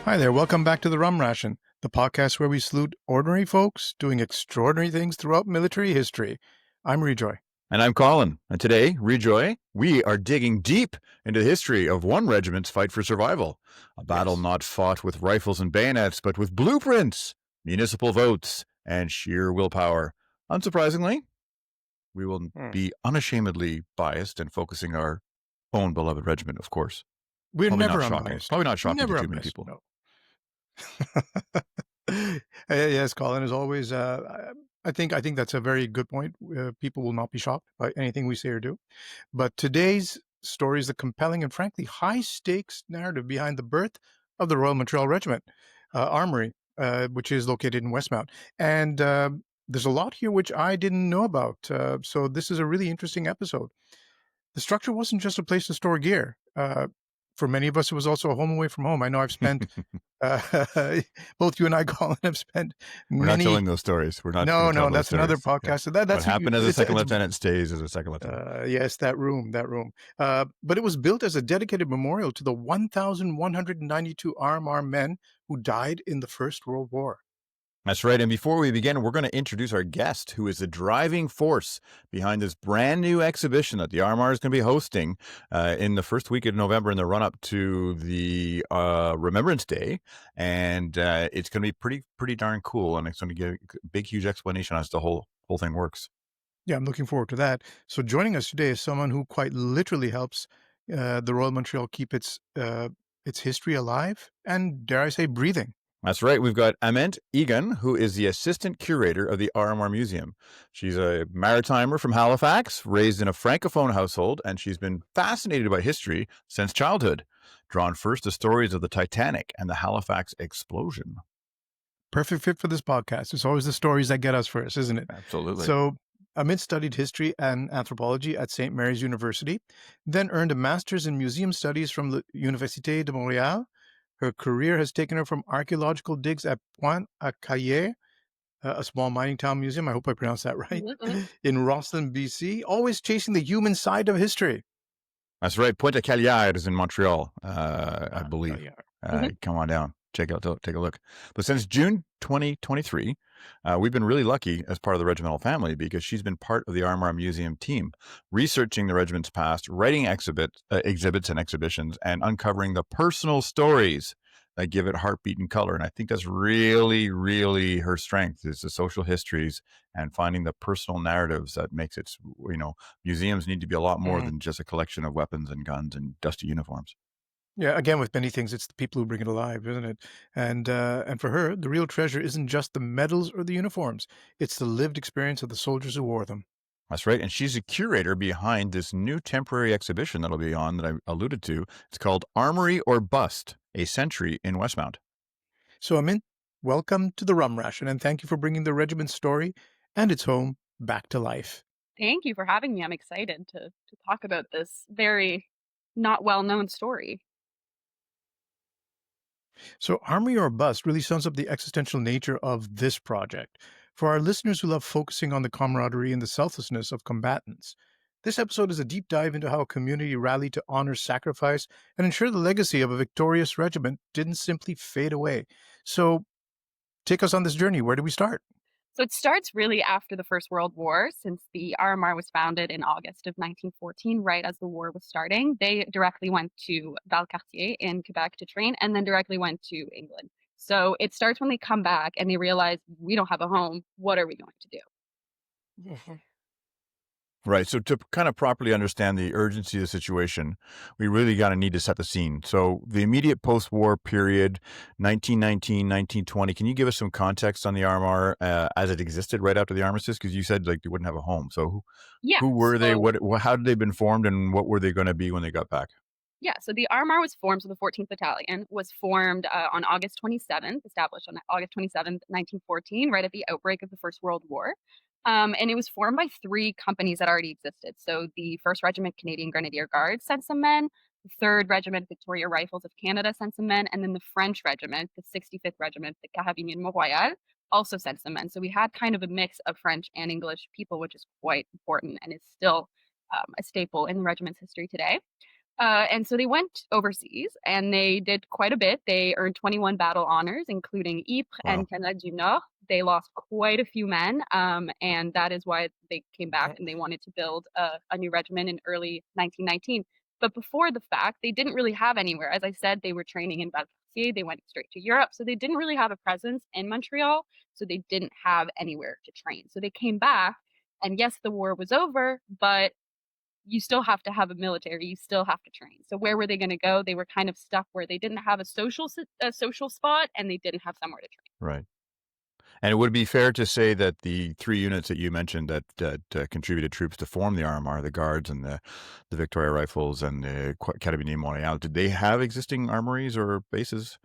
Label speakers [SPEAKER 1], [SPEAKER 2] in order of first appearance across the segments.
[SPEAKER 1] Hi there, welcome back to the Rum Ration, the podcast where we salute ordinary folks doing extraordinary things throughout military history. I'm Rejoy.
[SPEAKER 2] And I'm Colin. And today, Rejoy, we are digging deep into the history of one regiment's fight for survival. A battle not fought with rifles and bayonets, but with blueprints, municipal votes, and sheer willpower. Unsurprisingly, we will be unashamedly biased and focusing our own beloved regiment, of course.
[SPEAKER 1] We're
[SPEAKER 2] Probably
[SPEAKER 1] never
[SPEAKER 2] not shocking.
[SPEAKER 1] unbiased.
[SPEAKER 2] Probably not shocking
[SPEAKER 1] Never
[SPEAKER 2] to too many
[SPEAKER 1] unbiased,
[SPEAKER 2] people.
[SPEAKER 1] no. Yes, Colin, as always, I think that's a very good point. People will not be shocked by anything we say or do. But today's story is the compelling and frankly high-stakes narrative behind the birth of the Royal Montreal Regiment, Armoury, which is located in Westmount. And there's a lot here which I didn't know about. So this is a really interesting episode. The structure wasn't just a place to store gear. For many of us, it was also a home away from home. I know I've spent, both you and I, Colin, have spent
[SPEAKER 2] We're not telling those stories. We're not.
[SPEAKER 1] No, that's another podcast.
[SPEAKER 2] Yeah.
[SPEAKER 1] So that's
[SPEAKER 2] what happened as a second lieutenant stays as a second lieutenant.
[SPEAKER 1] Yes, that room. But it was built as a dedicated memorial to the 1,192 RMR men who died in the First World War.
[SPEAKER 2] That's right. And before we begin, we're going to introduce our guest, who is the driving force behind this brand new exhibition that the RMR is going to be hosting in the first week of November in the run-up to the Remembrance Day. And it's going to be pretty darn cool. And it's going to give a big, huge explanation as to the whole thing works.
[SPEAKER 1] Yeah, I'm looking forward to that. So joining us today is someone who quite literally helps the Royal Montreal keep its history alive and, dare I say, breathing.
[SPEAKER 2] That's right. We've got Amynte Eygun, who is the Assistant Curator of the RMR Museum. She's a maritimer from Halifax, raised in a Francophone household, and she's been fascinated by history since childhood, drawn first to stories of the Titanic and the Halifax explosion.
[SPEAKER 1] Perfect fit for this podcast. It's always the stories that get us first, isn't it?
[SPEAKER 2] Absolutely.
[SPEAKER 1] So Amynte studied history and anthropology at St. Mary's University, then earned a master's in museum studies from the Université de Montréal. Her career has taken her from archaeological digs at Pointe-à-Caillé, a small mining town museum, I hope I pronounced that right, in Rosslyn, BC, always chasing the human side of history.
[SPEAKER 2] That's right. Pointe-à-Caillé is in Montreal, I believe. Come on down. Take a look. But since June 2023, we've been really lucky as part of the regimental family because she's been part of the RMR Museum team, researching the regiment's past, writing exhibits and exhibitions, and uncovering the personal stories that give it heartbeat and color. And I think that's really, really her strength, is the social histories and finding the personal narratives that makes it, museums need to be a lot more than just a collection of weapons and guns and dusty uniforms.
[SPEAKER 1] Yeah, again, with many things, it's the people who bring it alive, isn't it? And for her, the real treasure isn't just the medals or the uniforms. It's the lived experience of the soldiers who wore them.
[SPEAKER 2] That's right. And she's a curator behind this new temporary exhibition that'll be on that I alluded to. It's called Armoury or Bust, a Century in Westmount.
[SPEAKER 1] So, Amynte, welcome to the Rum Ration, and thank you for bringing the regiment's story and its home back to life.
[SPEAKER 3] Thank you for having me. I'm excited to talk about this very not well-known story.
[SPEAKER 1] So Armoury or Bust really sums up the existential nature of this project. For our listeners who love focusing on the camaraderie and the selflessness of combatants, this episode is a deep dive into how a community rallied to honor sacrifice and ensure the legacy of a victorious regiment didn't simply fade away. So take us on this journey. Where do we start?
[SPEAKER 3] So it starts really after the First World War, since the RMR was founded in August of 1914, right as the war was starting. They directly went to Valcartier in Quebec to train and then directly went to England. So it starts when they come back and they realize, we don't have a home. What are we going to do?
[SPEAKER 2] Right. So to kind of properly understand the urgency of the situation, we really need to set the scene. So the immediate post-war period, 1919, 1920, can you give us some context on the RMR as it existed right after the armistice? Because you said they wouldn't have a home. So who were they? How did they been formed, and what were they going to be when they got back?
[SPEAKER 3] Yeah, so the RMR was formed, so the 14th Battalion was formed on August 27th, established on August 27th, 1914, right at the outbreak of the First World War. And it was formed by 3 companies that already existed. So the 1st Regiment Canadian Grenadier Guards sent some men, the 3rd Regiment Victoria Rifles of Canada sent some men, and then the French Regiment, the 65th Regiment, the Carabiniers de Mont-Royal, also sent some men. So we had kind of a mix of French and English people, which is quite important and is still a staple in the regiment's history today. And so they went overseas and they did quite a bit. They earned 21 battle honors, including Ypres
[SPEAKER 2] Wow.
[SPEAKER 3] and Canada du Nord. They lost quite a few men, and that is why they came back and they wanted to build a new regiment in early 1919. But before the fact, they didn't really have anywhere. As I said, they were training in Valcartier. They went straight to Europe, so they didn't really have a presence in Montreal. So they didn't have anywhere to train. So they came back, and yes, the war was over, but you still have to have a military. You still have to train. So where were they going to go? They were kind of stuck where they didn't have a social spot, and they didn't have somewhere to train.
[SPEAKER 2] Right. And it would be fair to say that the 3 units that you mentioned that contributed troops to form the RMR, the Guards and the Victoria Rifles and the Carabiniers Montréal, did they have existing armories or bases?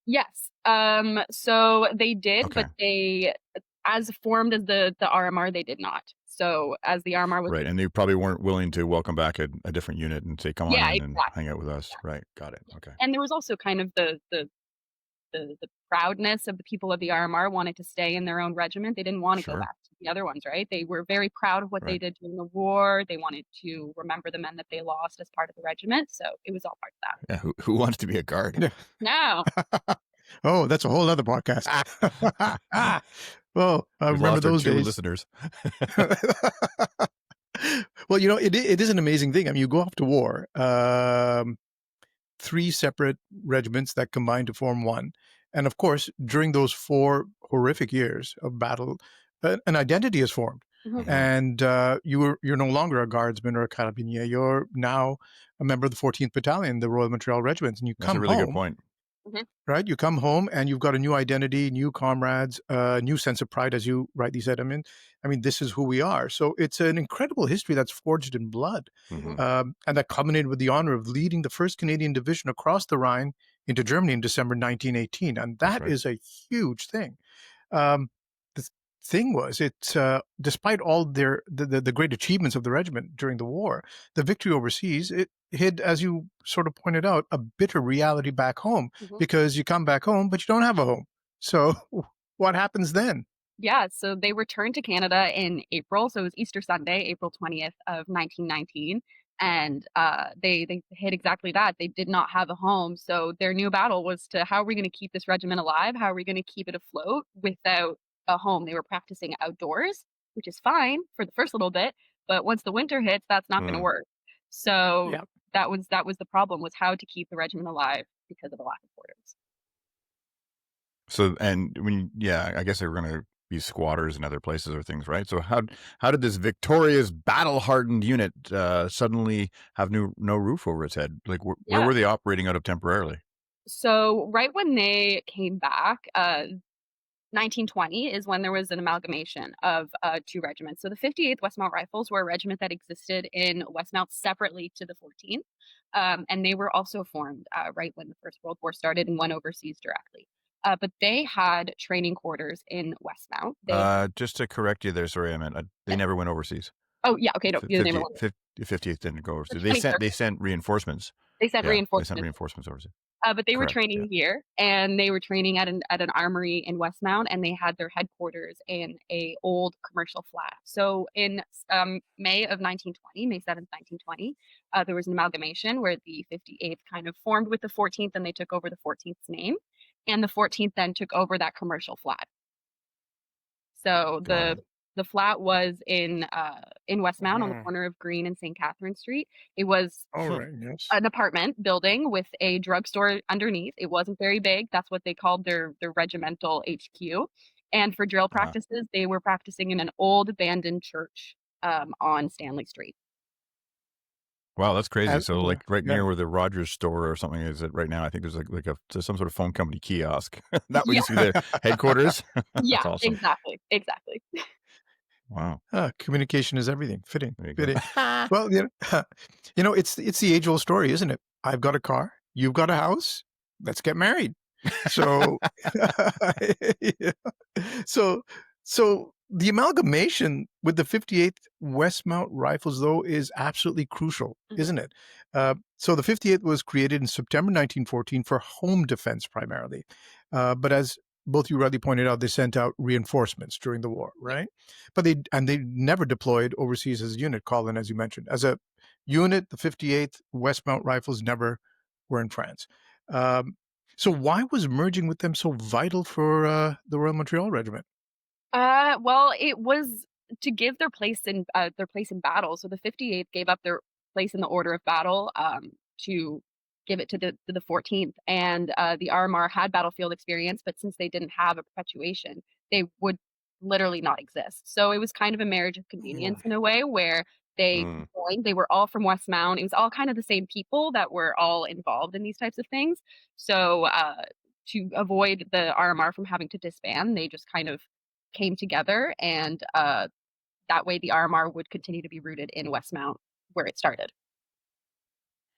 [SPEAKER 3] Yes. So they did,
[SPEAKER 2] Okay.
[SPEAKER 3] but they, as formed as the RMR, they did not. So as the RMR was
[SPEAKER 2] Right, and they probably weren't willing to welcome back a different unit and say, "Come on
[SPEAKER 3] yeah,
[SPEAKER 2] in and
[SPEAKER 3] exactly.
[SPEAKER 2] hang out with us." Right, got it. Okay.
[SPEAKER 3] And there was also kind of the proudness of the people of the RMR wanted to stay in their own regiment. They didn't want to go
[SPEAKER 2] Sure.
[SPEAKER 3] back to the other ones, right? They were very proud of what they
[SPEAKER 2] Right.
[SPEAKER 3] did during the war. They wanted to remember the men that they lost as part of the regiment. So it was all part of that.
[SPEAKER 2] Yeah, who wants to be a guard?
[SPEAKER 1] Yeah.
[SPEAKER 3] No.
[SPEAKER 1] Oh, that's a whole other podcast. Well, I
[SPEAKER 2] We've
[SPEAKER 1] remember
[SPEAKER 2] lost our
[SPEAKER 1] those
[SPEAKER 2] 2
[SPEAKER 1] days.
[SPEAKER 2] listeners.
[SPEAKER 1] Well, it is an amazing thing. I mean, you go off to war, 3 separate regiments that combine to form one. And of course, during those 4 horrific years of battle, an identity is formed.
[SPEAKER 3] Mhm.
[SPEAKER 1] And you're no longer a guardsman or a carabinier. You're now a member of the 14th Battalion, the Royal Montreal Regiment. And you
[SPEAKER 2] That's a
[SPEAKER 1] come
[SPEAKER 2] really good
[SPEAKER 1] home,
[SPEAKER 2] point.
[SPEAKER 3] Mhm.
[SPEAKER 1] right? You come home and you've got a new identity, new comrades, a new sense of pride, as you rightly said. I mean, this is who we are. So it's an incredible history that's forged in blood,
[SPEAKER 2] Mhm.
[SPEAKER 1] and that culminated with the honor of leading the 1st Canadian Division across the Rhine into Germany in December 1918. And
[SPEAKER 2] That's
[SPEAKER 1] that
[SPEAKER 2] right.
[SPEAKER 1] is a huge thing. Um, the thing was, despite all the great achievements of the regiment during the war, the victory overseas, it hid, as you sort of pointed out, a bitter reality back home,
[SPEAKER 3] Mhm.
[SPEAKER 1] because you come back home, but you don't have a home. So what happens then?
[SPEAKER 3] Yeah, so they returned to Canada in April. So it was Easter Sunday, April 20th of 1919. And they hit exactly that. They did not have a home. So their new battle was to how are we going to keep this regiment alive? How are we going to keep it afloat without a home? They were practicing outdoors, which is fine for the first little bit. But once the winter hits, that's not going to
[SPEAKER 2] Mm.
[SPEAKER 3] work. So
[SPEAKER 1] Yeah.
[SPEAKER 3] that was the problem, was how to keep the regiment alive because of the lack of quarters.
[SPEAKER 2] So, and I guess they were going to be squatters in other places or things, right? So how did this victorious, battle-hardened unit suddenly have no roof over its head? Like, where
[SPEAKER 3] Yeah.
[SPEAKER 2] were they operating out of temporarily?
[SPEAKER 3] So right when they came back, 1920 is when there was an amalgamation of 2 regiments. So the 58th Westmount Rifles were a regiment that existed in Westmount separately to the 14th, and they were also formed right when the First World War started and went overseas directly. But they had training quarters in Westmount.
[SPEAKER 2] Just to correct you there, sorry, I meant they
[SPEAKER 3] Yeah.
[SPEAKER 2] never went overseas.
[SPEAKER 3] Oh yeah, okay, no, you never
[SPEAKER 2] 50th didn't go
[SPEAKER 3] the
[SPEAKER 2] overseas.
[SPEAKER 3] 23rd.
[SPEAKER 2] They sent reinforcements.
[SPEAKER 3] They sent
[SPEAKER 2] Yeah, they sent
[SPEAKER 3] reinforcements.
[SPEAKER 2] reinforcements overseas.
[SPEAKER 3] But they were
[SPEAKER 2] Correct. Yeah.
[SPEAKER 3] training here, and they were training at an armory in Westmount, and they had their headquarters in a old commercial flat. So in May of 1920, May 7th, 1920, there was an amalgamation where the 58th kind of formed with the 14th, and they took over the 14th's name, and the 14th then took over that commercial flat. So
[SPEAKER 2] Got it.
[SPEAKER 3] the flat was in Westmount on the
[SPEAKER 1] Mhm.
[SPEAKER 3] corner of Green and St. Catherine Street. It was
[SPEAKER 1] All right. Yes.
[SPEAKER 3] an apartment building with a drugstore underneath. It wasn't very big. That's what they called their regimental HQ. And for drill
[SPEAKER 2] Uh-huh.
[SPEAKER 3] practices, they were practicing in an old abandoned church on Stanley Street.
[SPEAKER 2] Wow, that's crazy.
[SPEAKER 1] And,
[SPEAKER 2] So, like, right
[SPEAKER 1] yeah.
[SPEAKER 2] near where the Rogers store or something is it right now, I think there's there's some sort of phone company kiosk. That
[SPEAKER 3] Yeah,
[SPEAKER 2] used to be their headquarters.
[SPEAKER 3] yeah,
[SPEAKER 2] That's awesome.
[SPEAKER 3] exactly.
[SPEAKER 2] Wow.
[SPEAKER 1] Communication is everything. Fitting.
[SPEAKER 2] There you go.
[SPEAKER 1] Fitting. Well, it's the age-old story, isn't it? I've got a car. You've got a house. Let's get married. So, yeah. so, so the amalgamation with the 58th Westmount Rifles, though, is absolutely crucial,
[SPEAKER 3] Mhm.
[SPEAKER 1] isn't it? So the 58th was created in September 1914 for home defense primarily. But as both you rightly pointed out, they sent out reinforcements during the war, right? But they never deployed overseas as a unit, Colin, as you mentioned, as a unit, the 58th Westmount Rifles, never were in France. Um, so why was merging with them so vital for the Royal Montreal Regiment?
[SPEAKER 3] Well, it was to give their place in battle. So the 58th gave up their place in the order of battle to give it to the 14th, and the RMR had battlefield experience, but since they didn't have a perpetuation, they would literally not exist. So it was kind of a marriage of convenience in a way where they
[SPEAKER 4] Mm.
[SPEAKER 3] joined. They were all from Westmount. It was all kind of the same people that were all involved in these types of things. So to avoid the RMR from having to disband, they just kind of came together, and that way the RMR would continue to be rooted in Westmount where it started.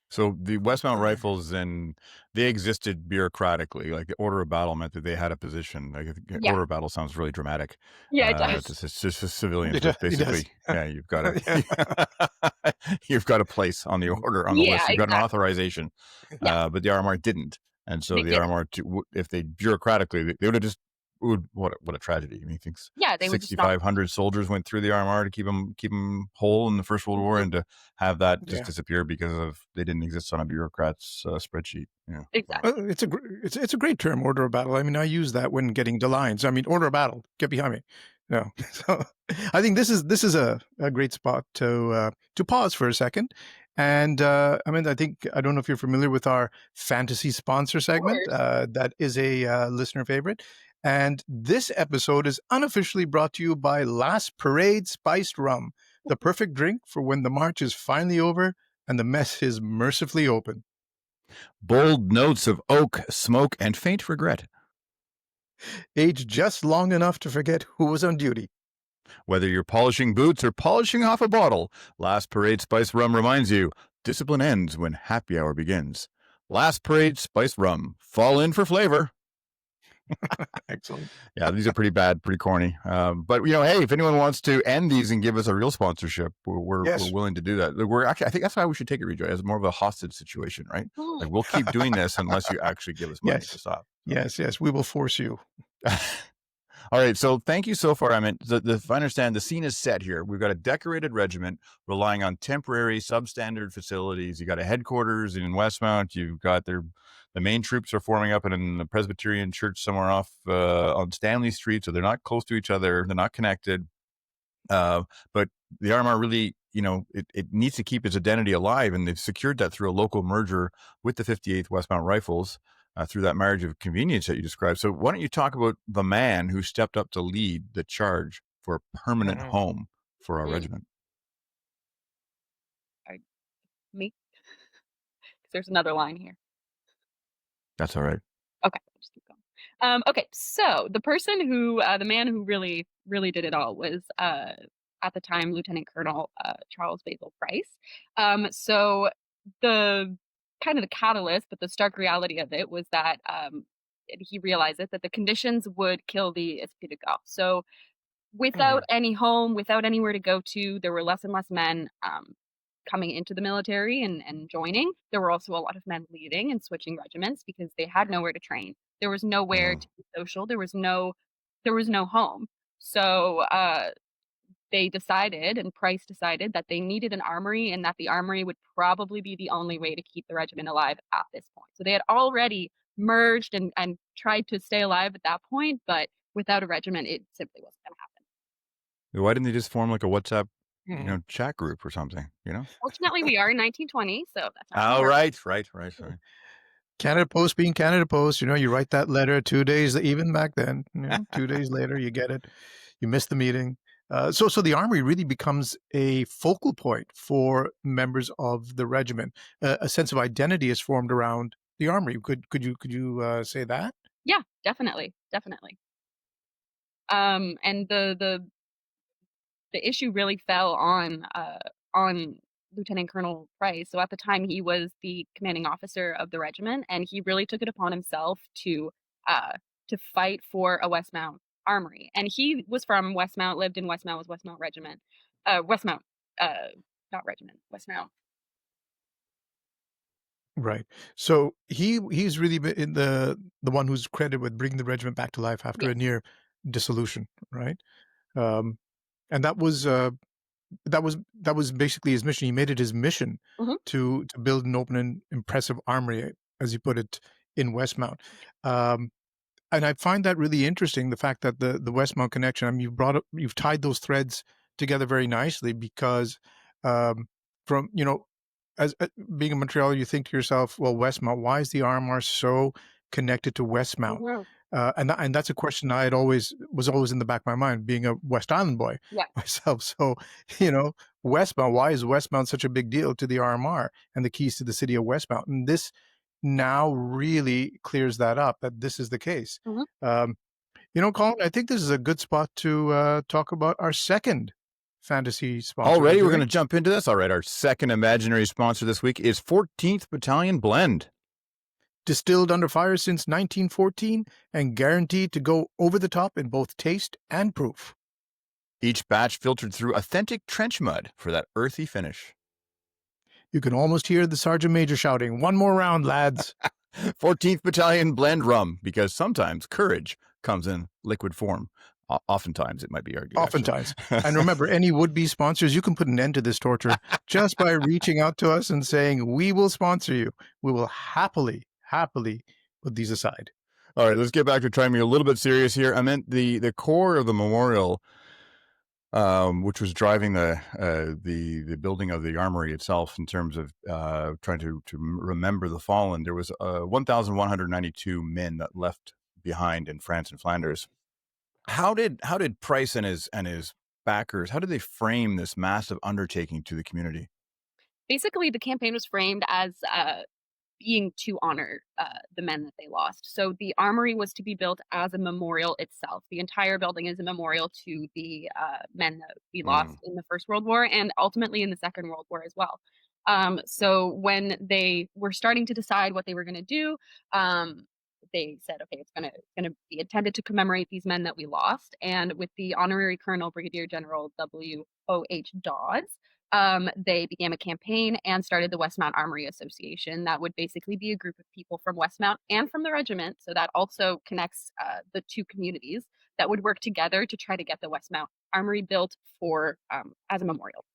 [SPEAKER 2] So the Westmount Rifles, then they existed bureaucratically. Like the order of battle meant that they had a position. Like
[SPEAKER 3] Yeah.
[SPEAKER 2] order of battle sounds really dramatic.
[SPEAKER 3] Yeah, it does.
[SPEAKER 2] It's just civilians,
[SPEAKER 1] It does.
[SPEAKER 2] but basically, yeah, you've got you've got a place on the order on the
[SPEAKER 3] Yeah,
[SPEAKER 2] list. You've got an
[SPEAKER 3] exactly.
[SPEAKER 2] authorization.
[SPEAKER 3] Yeah.
[SPEAKER 2] But the RMR didn't, and so
[SPEAKER 3] They
[SPEAKER 2] the
[SPEAKER 3] didn't.
[SPEAKER 2] RMR, if they bureaucratically, they would have just. What a tragedy! I mean, thinks
[SPEAKER 3] Yeah, they would just not.
[SPEAKER 2] 6,500 soldiers went through the RMR to keep them whole in the First World War, and to have that just
[SPEAKER 1] Yeah.
[SPEAKER 2] disappear because of they didn't exist on a bureaucrat's spreadsheet. Yeah,
[SPEAKER 3] Exactly.
[SPEAKER 1] It's a great term, order of battle. I mean, I use that when getting to lines. I mean, order of battle, get behind me. No, so I think this is a great spot to pause for a second. And I mean, I don't know if you're familiar with our fantasy sponsor segment.
[SPEAKER 3] course.
[SPEAKER 1] That is a listener favorite. And this episode is unofficially brought to you by Last Parade Spiced Rum, the perfect drink for when the march is finally over and the mess is mercifully open.
[SPEAKER 2] bold notes of oak, smoke, and faint regret.
[SPEAKER 1] Aged just long enough to forget who was on duty.
[SPEAKER 2] Whether you're polishing boots or polishing off a bottle, Last Parade Spiced Rum reminds you discipline ends when happy hour begins. Last Parade Spiced Rum. Fall in for flavor.
[SPEAKER 1] Excellent.
[SPEAKER 2] Yeah, these are pretty bad, pretty corny. But hey, if anyone wants to end these and give us a real sponsorship, we're willing to do that. We're actually, I think that's why we should take it, Rejoy, as more of a hostage situation, right? Like we'll keep doing this unless you actually give us money to stop.
[SPEAKER 1] Yes, we will force you.
[SPEAKER 2] All right, so thank you so far. I mean, if I understand, the scene is set here. We've got a decorated regiment relying on temporary substandard facilities. You got a headquarters in Westmount. You've got the main troops are forming up in the Presbyterian church somewhere off on Stanley Street, so they're not close to each other. They're not connected. But the RMR really, it needs to keep its identity alive, and they've secured that through a local merger with the 58th Westmount Rifles. Through that marriage of convenience that you described. So why don't you talk about the man who stepped up to lead the charge for a permanent home for our regiment?
[SPEAKER 3] Me? There's another line here.
[SPEAKER 2] That's all right.
[SPEAKER 3] Okay, I'll just keep going. Okay, so the man who really, really did it all was at the time Lieutenant Colonel Charles Basil Price. So the kind of the catalyst, but the stark reality of it was that he realized that the conditions would kill the esprit de corps. So without any home, without anywhere to go to, there were less and less men coming into the military and joining. There were also a lot of men leaving and switching regiments because they had nowhere to train. There was nowhere to be social. There was no home. So they decided, and Price decided, that they needed an armory and that the armory would probably be the only way to keep the regiment alive at this point. So they had already merged and tried to stay alive at that point, but without a regiment, it simply wasn't going to happen.
[SPEAKER 2] Why didn't they just form like a WhatsApp, chat group or something,
[SPEAKER 3] Fortunately, we are in 1920, so that's not
[SPEAKER 2] Oh, right.
[SPEAKER 1] Canada Post being Canada Post, you write that letter 2 days, even back then, 2 days later, you get it. You miss the meeting. So the Armory really becomes a focal point for members of the regiment. A sense of identity is formed around the Armory. Could you say that?
[SPEAKER 3] Yeah, definitely. And the issue really fell on Lieutenant Colonel Price. So at the time, he was the commanding officer of the regiment, and he really took it upon himself to fight for a Westmount armory. And he was from Westmount, lived in Westmount, was Westmount Regiment. Westmount, not regiment, Westmount.
[SPEAKER 1] Right. So he's really been the one who's credited with bringing the regiment back to life after a near dissolution, right? And that was that was basically his mission. He made it his mission
[SPEAKER 3] Mhm.
[SPEAKER 1] to build and open an impressive armory, as he put it, in Westmount. Um, and I find that really interesting, the fact that the Westmount connection, I mean, you've tied those threads together very nicely because, um, from, as being in Montreal, you think to yourself, well, Westmount, why is the RMR so connected to Westmount?
[SPEAKER 3] Mhm.
[SPEAKER 1] And that's a question I had always was always in the back of my mind, being a West Island boy
[SPEAKER 3] Yeah.
[SPEAKER 1] myself. So, you know, Westmount, why is Westmount such a big deal to the RMR and the keys to the city of Westmount? And this now really clears that up, that this is the case.
[SPEAKER 3] Mhm.
[SPEAKER 1] Um, Colin, I think this is a good spot to talk about our second fantasy sponsor, don't
[SPEAKER 2] Already,
[SPEAKER 1] you
[SPEAKER 2] we're going to
[SPEAKER 1] think?
[SPEAKER 2] jump into this. All right, our second imaginary sponsor this week is 14th Battalion Blend.
[SPEAKER 1] Distilled under fire since 1914 and guaranteed to go over the top in both taste and proof.
[SPEAKER 2] Each batch filtered through authentic trench mud for that earthy finish.
[SPEAKER 1] You can almost hear the Sergeant Major shouting, "One more round, lads."
[SPEAKER 2] 14th Battalion Blend Rum, because sometimes courage comes in liquid form. Oftentimes, it might be argued.
[SPEAKER 1] Oftentimes. And remember, any would-be sponsors, you can put an end to this torture just by reaching out to us and saying, we will sponsor you. We will happily put these aside.
[SPEAKER 2] All right, let's get back to trying to be a little bit serious here. I meant the core of the memorial, which was driving the building of the armory itself in terms of trying to remember the fallen. There was 1,192 men that left behind in France and Flanders. How did Price and his backers, how did they frame this massive undertaking to the community?
[SPEAKER 3] Basically, the campaign was framed as being to honor the men that they lost. So the armory was to be built as a memorial itself. The entire building is a memorial to the men that we lost in the First World War and ultimately in the Second World War as well. So when they were starting to decide what they were going to do, they said, okay, it's going to be intended to commemorate these men that we lost. And with the honorary colonel, Brigadier General W.O.H. Dodds, they began a campaign and started the Westmount Armory Association. That would basically be a group of people from Westmount and from the regiment. So that also connects the two communities that would work together to try to get the Westmount Armory built for as a memorial.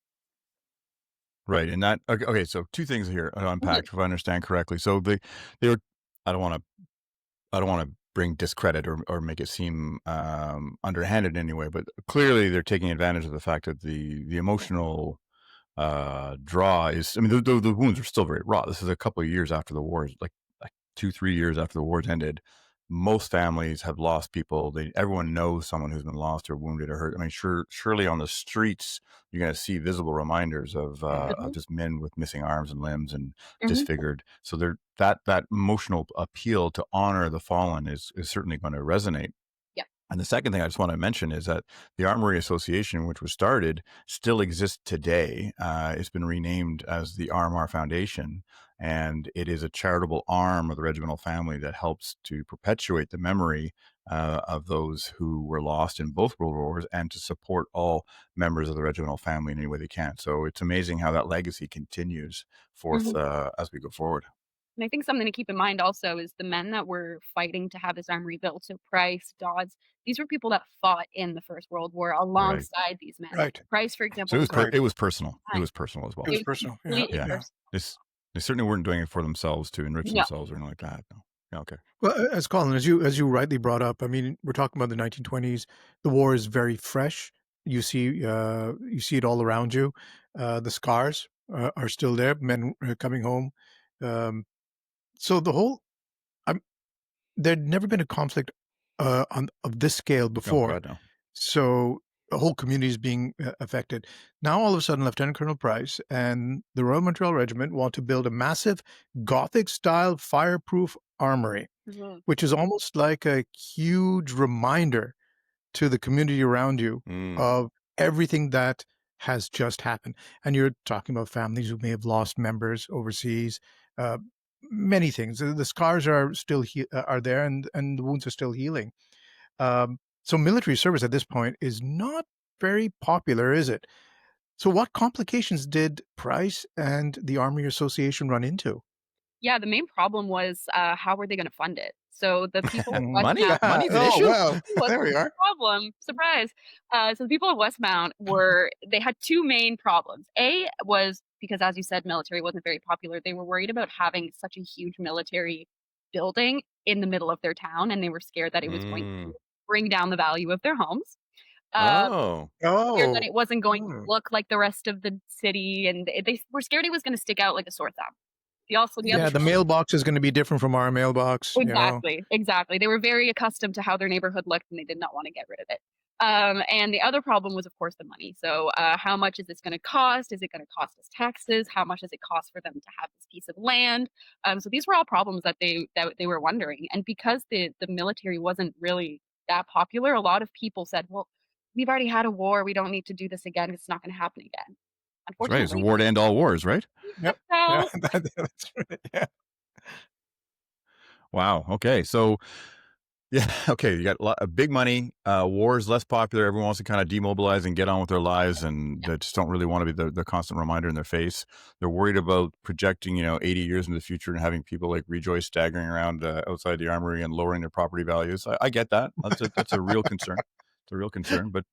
[SPEAKER 2] Right, and that okay. So two things here to unpack, if I understand correctly. So they were. I don't want to bring discredit or make it seem underhanded in any way, but clearly they're taking advantage of the fact that the emotional draw is. I mean, the wounds are still very raw. This is a couple of years after the war, like 2-3 years after the war's ended. Most families have lost people. Everyone knows someone who's been lost or wounded or hurt. I mean, surely on the streets you're going to see visible reminders of just men with missing arms and limbs and disfigured. So that emotional appeal to honor the fallen is certainly going to resonate.
[SPEAKER 3] Yeah.
[SPEAKER 2] And the second thing I just want to mention is that the Armory Association, which was started, still exists today. It's been renamed as the RMR Foundation, and it is a charitable arm of the regimental family that helps to perpetuate the memory of those who were lost in both World Wars and to support all members of the regimental family in any way they can. So it's amazing how that legacy continues forth as we go forward.
[SPEAKER 3] And I think something to keep in mind also is the men that were fighting to have this armory built. So Price, Dodds, these were people that fought in the First World War alongside these men.
[SPEAKER 1] Right.
[SPEAKER 3] Price, for
[SPEAKER 2] So
[SPEAKER 3] example,
[SPEAKER 2] it was personal. It was personal as well.
[SPEAKER 1] It was personal.
[SPEAKER 3] completely
[SPEAKER 2] Yeah.
[SPEAKER 3] personal.
[SPEAKER 2] They certainly weren't doing it for themselves to enrich
[SPEAKER 3] No.
[SPEAKER 2] themselves or anything like that. No. Yeah, okay.
[SPEAKER 1] Well, as Colin, as you rightly brought up, I mean, we're talking about the 1920s. The war is very fresh. You see it all around you. The scars are still there. Men coming home. So the whole, there'd never been a conflict of this scale
[SPEAKER 2] Oh,
[SPEAKER 1] before.
[SPEAKER 2] God, no.
[SPEAKER 1] So the whole community is being affected. Now, all of a sudden, Lieutenant Colonel Price and the Royal Montreal Regiment want to build a massive Gothic-style fireproof armory, which is almost like a huge reminder to the community around you of everything that has just happened. And you're talking about families who may have lost members overseas, many things. The scars are still are there, and the wounds are still healing. So military service at this point is not very popular, is it? So what complications did Price and the Army Association run into?
[SPEAKER 3] Yeah, the main problem was, how were they gonna fund it? So the people of
[SPEAKER 2] Money?
[SPEAKER 3] Westmount
[SPEAKER 2] Money's an
[SPEAKER 1] Oh,
[SPEAKER 2] issue?
[SPEAKER 1] well,
[SPEAKER 3] was
[SPEAKER 1] there we
[SPEAKER 3] the
[SPEAKER 1] are.
[SPEAKER 3] problem, surprise. So the people of Westmount they had 2 main problems. A was because, as you said, military wasn't very popular. They were worried about having such a huge military building in the middle of their town, and they were scared that it was going to
[SPEAKER 2] Mm.
[SPEAKER 3] bring down the value of their homes. Uh,
[SPEAKER 2] Oh.
[SPEAKER 3] Scared that
[SPEAKER 1] Oh.
[SPEAKER 3] it wasn't going to
[SPEAKER 1] Hmm.
[SPEAKER 3] look like the rest of the city, and they were scared it was gonna stick out like a sore thumb. The other
[SPEAKER 1] Yeah, the mailbox is gonna be different from our mailbox, you know?
[SPEAKER 3] Exactly, exactly. They were very accustomed to how their neighborhood looked, and they did not wanna get rid of it. And the other problem was, of course, the money. So, how much is this gonna cost? Is it gonna cost us taxes? How much does it cost for them to have this piece of land? So these were all problems that they were wondering. And because the military wasn't really that popular, a lot of people said, "Well, we've already had a war. We don't need to do this again. It's not gonna happen again."
[SPEAKER 2] That's right. It's a
[SPEAKER 3] Unfortunately,
[SPEAKER 2] war to end all wars, right?
[SPEAKER 1] Yep. Yeah,
[SPEAKER 3] so
[SPEAKER 1] that's right, yeah.
[SPEAKER 2] Wow. Okay. So, yeah. Okay. You got big money. War is less popular. Everyone wants to kind of demobilize and get on with their lives, and
[SPEAKER 3] yeah.
[SPEAKER 2] they just don't really want to be the constant reminder in their face. They're worried about projecting, 80 years into the future and having people like Rejoy staggering around outside the armory and lowering their property values. I get that. That's a real concern. It's a real concern. But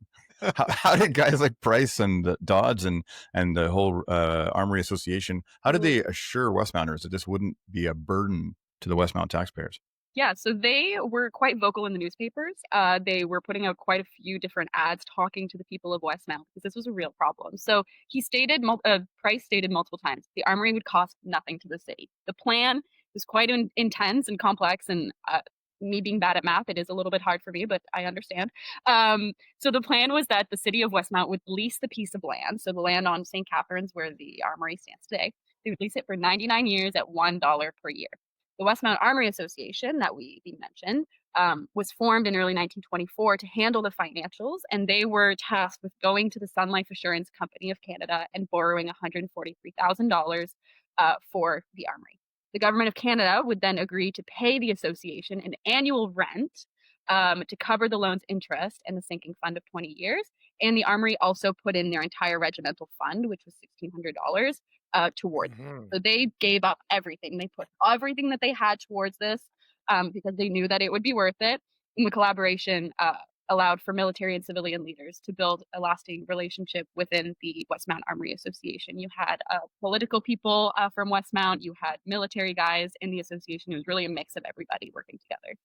[SPEAKER 2] how did guys like Price and Dodds and the whole Armory Association, how did
[SPEAKER 3] Mhm.
[SPEAKER 2] they assure Westmounters that this wouldn't be a burden to the Westmount taxpayers?
[SPEAKER 3] Yeah, so they were quite vocal in the newspapers. They were putting out quite a few different ads talking to the people of Westmount because this was a real problem. So Price stated multiple times the armory would cost nothing to the city. The plan was quite intense and complex, and me being bad at math, it is a little bit hard for me, but I understand. So the plan was that the city of Westmount would lease the piece of land, so the land on St. Catharines, where the armory stands today. They would lease it for 99 years at $1 per year. The Westmount Armory Association that we mentioned was formed in early 1924 to handle the financials, and they were tasked with going to the Sun Life Assurance Company of Canada and borrowing $143,000 for the armory. The government of Canada would then agree to pay the association an annual rent to cover the loan's interest and the sinking fund of 20 years. And the armory also put in their entire regimental fund, which was $1,600, towards it.
[SPEAKER 1] Mhm.
[SPEAKER 3] So they gave up everything. They put everything that they had towards this because they knew that it would be worth it. And the collaboration allowed for military and civilian leaders to build a lasting relationship within the Westmount Armory Association. You had political people from Westmount, you had military guys in the association. It was really a mix of everybody working together.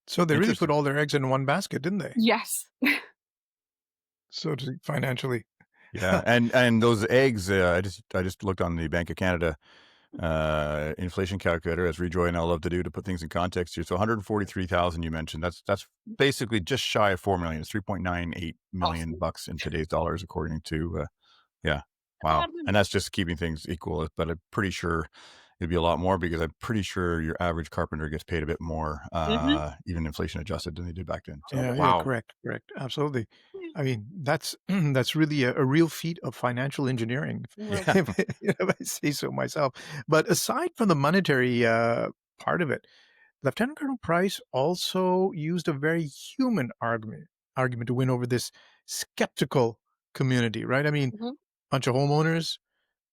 [SPEAKER 1] So they really put
[SPEAKER 2] Interesting.
[SPEAKER 1] all their eggs in one basket, didn't they?
[SPEAKER 3] Yes.
[SPEAKER 1] So to financially.
[SPEAKER 2] Yeah, and those eggs, I just looked on the Bank of Canada inflation calculator, as Rejoy and I love to do, to put things in context here. So 143,000 you mentioned. That's basically just shy of 4 million. It's 3.98 million
[SPEAKER 3] Awesome.
[SPEAKER 2] bucks in today's dollars, according to yeah.
[SPEAKER 3] That's a lot
[SPEAKER 2] Wow.
[SPEAKER 3] of money.
[SPEAKER 2] And that's just keeping things equal, but I'm pretty sure it'd be a lot more because I'm pretty sure your average carpenter gets paid a bit more,
[SPEAKER 3] Hmm.
[SPEAKER 2] even inflation adjusted, than they did back then. So
[SPEAKER 1] Yeah, yeah,
[SPEAKER 2] wow.
[SPEAKER 1] correct, absolutely. I mean, that's that's really a real feat of financial engineering,
[SPEAKER 2] Yeah.
[SPEAKER 1] if I say so myself. But aside from the monetary part of it, Lieutenant Colonel Price also used a very human argument to win over this skeptical community, right? I mean,
[SPEAKER 3] Hmm.
[SPEAKER 1] bunch of homeowners,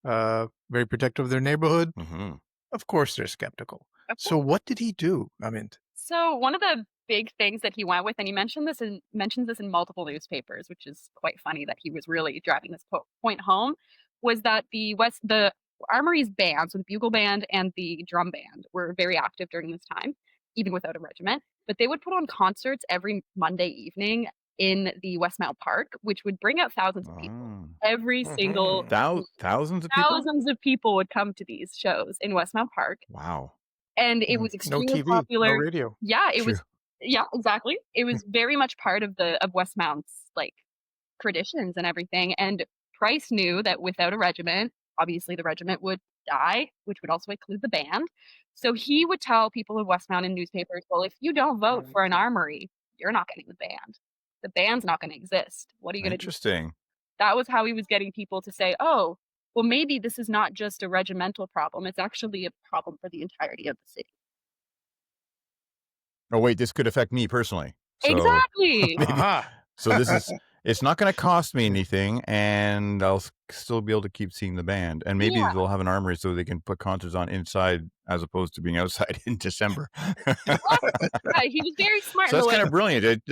[SPEAKER 1] very protective of their neighborhood.
[SPEAKER 2] Hmm.
[SPEAKER 1] Of course, they're skeptical.
[SPEAKER 3] Of
[SPEAKER 1] So,
[SPEAKER 3] course.
[SPEAKER 1] what did he do? I mean,
[SPEAKER 3] So one of the big things that he went with, and he mentions this in multiple newspapers, which is quite funny that he was really driving this point home, was that the Armory's band, so the bugle band and the drum band, were very active during this time, even without a regiment. But they would put on concerts every Monday evening in the Westmount Park, which would bring out thousands of people.
[SPEAKER 2] Oh.
[SPEAKER 3] Every single
[SPEAKER 1] mhm.
[SPEAKER 2] Thousands of people?
[SPEAKER 3] thousands of people would come to these shows in Westmount Park,
[SPEAKER 2] Wow.
[SPEAKER 3] and it was
[SPEAKER 1] No
[SPEAKER 3] extremely
[SPEAKER 1] TV, no
[SPEAKER 3] popular.
[SPEAKER 1] radio.
[SPEAKER 3] Yeah, it
[SPEAKER 2] True.
[SPEAKER 3] was yeah, exactly. It was very much part of Westmount's, like, traditions and everything, and Price knew that without a regiment, obviously the regiment would die, which would also include the band. So he would tell people of Westmount in newspapers, "Well, if you don't vote for an armory, you're not getting the band. The band's not gonna exist. What are you gonna do?"
[SPEAKER 2] Interesting.
[SPEAKER 3] That was how he was getting people to say, "Oh, well, maybe this is not just a regimental problem, it's actually a problem for the entirety of the city."
[SPEAKER 2] Oh, wait, this could affect me personally. So
[SPEAKER 3] Exactly.
[SPEAKER 2] maybe,
[SPEAKER 1] Aha.
[SPEAKER 2] so this is, it's not going to cost me anything, and I'll still be able to keep seeing the band. And maybe
[SPEAKER 3] Yeah.
[SPEAKER 2] they'll have an armory so they can put concerts on inside as opposed to being outside in December.
[SPEAKER 3] He was very smart.
[SPEAKER 2] So
[SPEAKER 3] in
[SPEAKER 2] that's
[SPEAKER 3] the
[SPEAKER 2] kind
[SPEAKER 3] way.
[SPEAKER 2] of brilliant.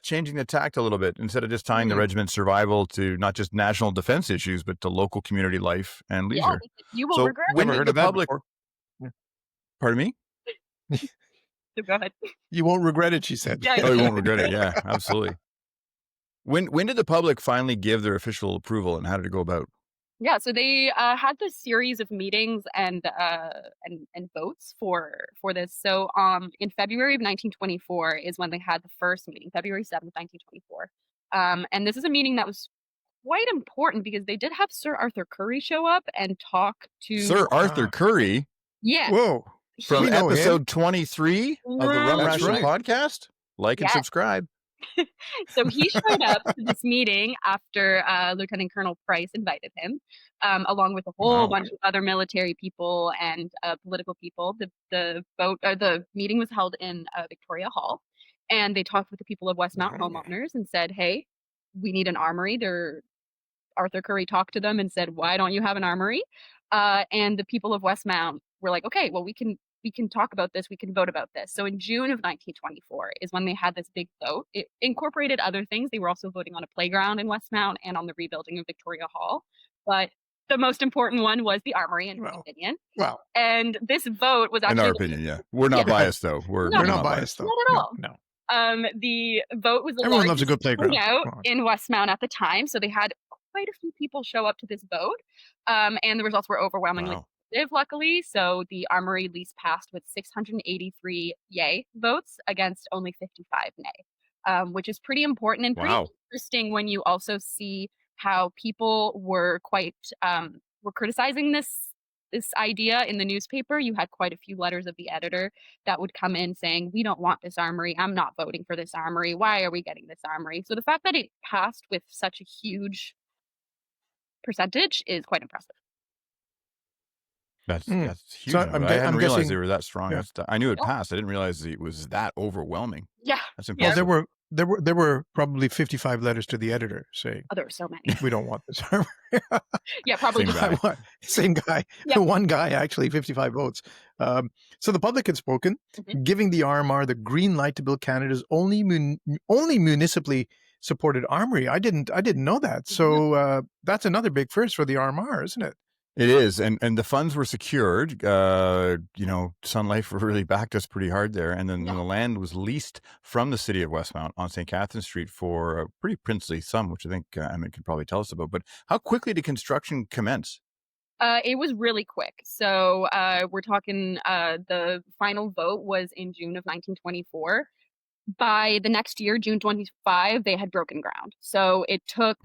[SPEAKER 2] Changing the tact a little bit instead of just tying the regiment's survival to not just national defense issues, but to local community life and
[SPEAKER 3] Yeah,
[SPEAKER 2] leisure.
[SPEAKER 3] you will
[SPEAKER 2] So
[SPEAKER 3] regret
[SPEAKER 2] when
[SPEAKER 1] Never
[SPEAKER 2] did
[SPEAKER 1] heard
[SPEAKER 2] the
[SPEAKER 1] of that
[SPEAKER 2] public?
[SPEAKER 1] before. Yeah.
[SPEAKER 2] Pardon me?
[SPEAKER 3] So go ahead.
[SPEAKER 1] You won't regret it, she said.
[SPEAKER 3] Yeah.
[SPEAKER 2] Oh, you won't regret it. Yeah, absolutely. When did the public finally give their official approval, and how did it go about?
[SPEAKER 3] Yeah, so they had this series of meetings and votes for this. So in February of 1924 is when they had the first meeting, February 7th, 1924. And this is a meeting that was quite important because they did have Sir Arthur Currie show up and talk to
[SPEAKER 2] Sir Arthur Currie
[SPEAKER 3] Yeah.
[SPEAKER 1] Whoa.
[SPEAKER 2] from
[SPEAKER 1] We know him.
[SPEAKER 2] episode 23 of the Rum
[SPEAKER 1] That's
[SPEAKER 2] Ration
[SPEAKER 1] right.
[SPEAKER 2] podcast. Like and
[SPEAKER 3] Yes.
[SPEAKER 2] subscribe.
[SPEAKER 3] So he showed up to this meeting after Lieutenant Colonel Price invited him, along with a whole bunch of other military people and political people. The meeting was held in Victoria Hall, and they talked with the people of Westmount homeowners and said, "Hey, we need an armory." Arthur Currie talked to them and said, "Why don't you have an armory?" And the people of Westmount were like, "Okay, well, we can talk about this. We can vote about this." So in June of 1924 is when they had this big vote. It incorporated other things. They were also voting on a playground in Westmount and on the rebuilding of Victoria Hall. But the most important one was the armory, in my opinion.
[SPEAKER 1] Well,
[SPEAKER 3] And this vote was actually
[SPEAKER 2] In our opinion, yeah. We're not biased, though. We're
[SPEAKER 1] not biased, though.
[SPEAKER 3] Not at all.
[SPEAKER 1] No.
[SPEAKER 3] The vote was the
[SPEAKER 1] Everyone loves a good
[SPEAKER 3] largest
[SPEAKER 1] playground.
[SPEAKER 3] turnout
[SPEAKER 1] Come on.
[SPEAKER 3] in Westmount at the time, so they had quite a few people show up to this vote, and the results were overwhelmingly positive, luckily. So the armory lease passed with 683 yay votes against only 55 nay, which is pretty important and pretty interesting when you also see how people were were criticizing this idea in the newspaper. You had quite a few letters of the editor that would come in saying, "We don't want this armory. I'm not voting for this armory. Why are we getting this armory?" So the fact that it passed with such a huge percentage is quite impressive.
[SPEAKER 2] That's huge.
[SPEAKER 1] So
[SPEAKER 2] I hadn't realized
[SPEAKER 1] guessing-
[SPEAKER 2] they were that strong.
[SPEAKER 1] Yeah.
[SPEAKER 2] I knew it passed. I didn't realize it was that overwhelming.
[SPEAKER 3] Yeah.
[SPEAKER 2] That's
[SPEAKER 1] Well,
[SPEAKER 2] impressive.
[SPEAKER 1] there were probably 55 letters to the editor saying,
[SPEAKER 3] Oh, there were so many.
[SPEAKER 1] "We don't want this armory."
[SPEAKER 3] Yeah, probably.
[SPEAKER 2] Same guy.
[SPEAKER 1] Same guy.
[SPEAKER 3] Yeah.
[SPEAKER 1] One guy, actually, 55 votes. So the public had spoken, giving the RMR the green light to build Canada's only municipally supported armory. I didn't know that. So that's another big first for the RMR, isn't it?
[SPEAKER 2] It is, and the funds were secured. Sun Life really backed us pretty hard there, and then the land was leased from the city of Westmount on St. Catherine Street for a pretty princely sum, which I think Amynte can probably tell us about. But how quickly did construction commence?
[SPEAKER 3] It was really quick. So we're talking the final vote was in June of 1924. By the next year, June 25, they had broken ground. So it took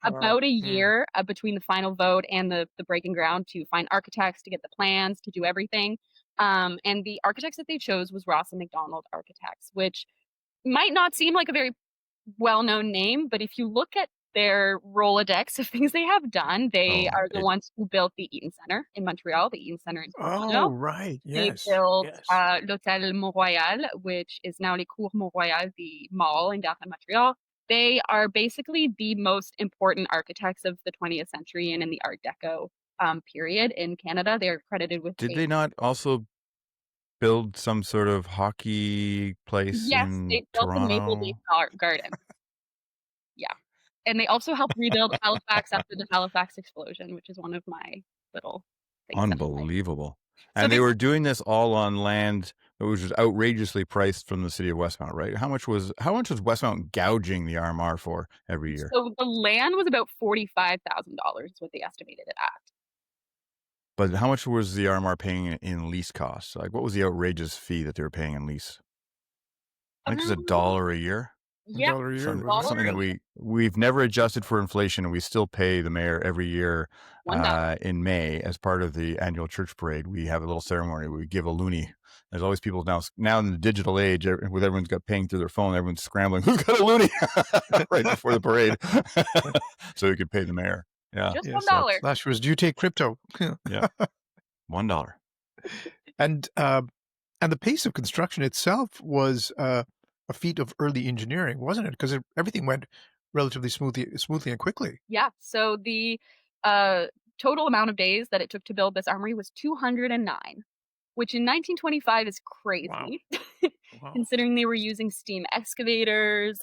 [SPEAKER 3] about a year between the final vote and the breaking ground to find architects, to get the plans, to do everything. And the architects that they chose was Ross and McDonald Architects, which might not seem like a very well-known name, but if you look at their Rolodex of things they have done, they are the ones who built the Eaton Centre in Montreal, the Eaton Centre in Toronto.
[SPEAKER 1] Oh, right. Yes.
[SPEAKER 3] They built l'Hôtel Mont-Royal, which is now Les Cours Mont-Royal, the mall in downtown Montreal. They are basically the most important architects of the 20th century and in the Art Deco period in Canada. They are credited with.
[SPEAKER 2] Did they not also build some sort of hockey place in
[SPEAKER 3] they built
[SPEAKER 2] Toronto?
[SPEAKER 3] the Maple Leaf Garden. Yeah. And they also helped rebuild Halifax after the Halifax explosion, which is one of my little things.
[SPEAKER 2] Unbelievable.
[SPEAKER 3] So
[SPEAKER 2] And they were doing this all on land that was just outrageously priced from the city of Westmount, right? How much was Westmount gouging the RMR for every year?
[SPEAKER 3] So the land was about $45,000 is what they estimated it at.
[SPEAKER 2] But how much was the RMR paying in lease costs? Like, what was the outrageous fee that they were paying in lease? I think it's $1 a year.
[SPEAKER 3] Yeah,
[SPEAKER 1] $1 a year.
[SPEAKER 2] Something that we've never adjusted for inflation, and we still pay the mayor every year in May as part of the annual church parade. We have a little ceremony where we give a loonie. There's always people now in the digital age, with everyone's got paying through their phone, everyone's scrambling. Who's got a loonie right before the parade, so we could pay the mayor. Yeah,
[SPEAKER 3] just $1.
[SPEAKER 1] Last was, do you take crypto?
[SPEAKER 2] Yeah, $1.
[SPEAKER 1] And the pace of construction itself was a a feat of early engineering, wasn't it? Because everything went relatively smoothly and quickly.
[SPEAKER 3] Yeah. So the uh, total amount of days that it took to build this armory was 209, which in 1925 is
[SPEAKER 1] Wow.
[SPEAKER 3] crazy,
[SPEAKER 1] Wow.
[SPEAKER 3] considering they were using steam excavators.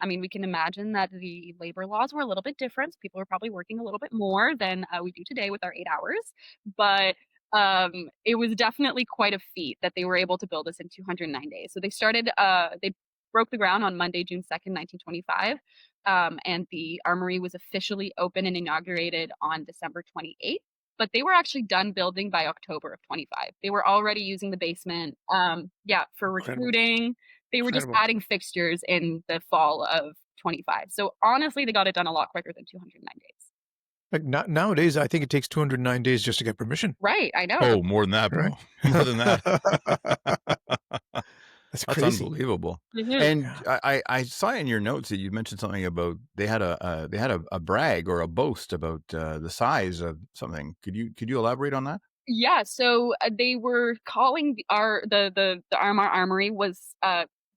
[SPEAKER 3] I mean, we can imagine that the labor laws were a little bit different. People were probably working a little bit more than we do today with our 8 hours, but it was definitely quite a feat that they were able to build this in 209 days. So they broke the ground on Monday, June 2nd, 1925. And the armory was officially open and inaugurated on December 28th. But they were actually done building by October of 25. They were already using the basement, for
[SPEAKER 1] Incredible.
[SPEAKER 3] recruiting. They were just
[SPEAKER 1] Incredible.
[SPEAKER 3] adding fixtures in the fall of 25. So honestly, they got it done a lot quicker than 209 days.
[SPEAKER 1] Like nowadays, I think it takes 209 days just to get permission.
[SPEAKER 3] Right, I know.
[SPEAKER 2] Oh, more than that,
[SPEAKER 1] Right?
[SPEAKER 2] bro. More than that.
[SPEAKER 1] That's
[SPEAKER 2] That's
[SPEAKER 1] crazy.
[SPEAKER 2] unbelievable.
[SPEAKER 3] Mhm.
[SPEAKER 2] And
[SPEAKER 1] Yeah.
[SPEAKER 2] I saw in your notes that you mentioned something about they had a brag or a boast about the size of something. Could you elaborate on that?
[SPEAKER 3] Yeah, so they were calling the RMR Armory was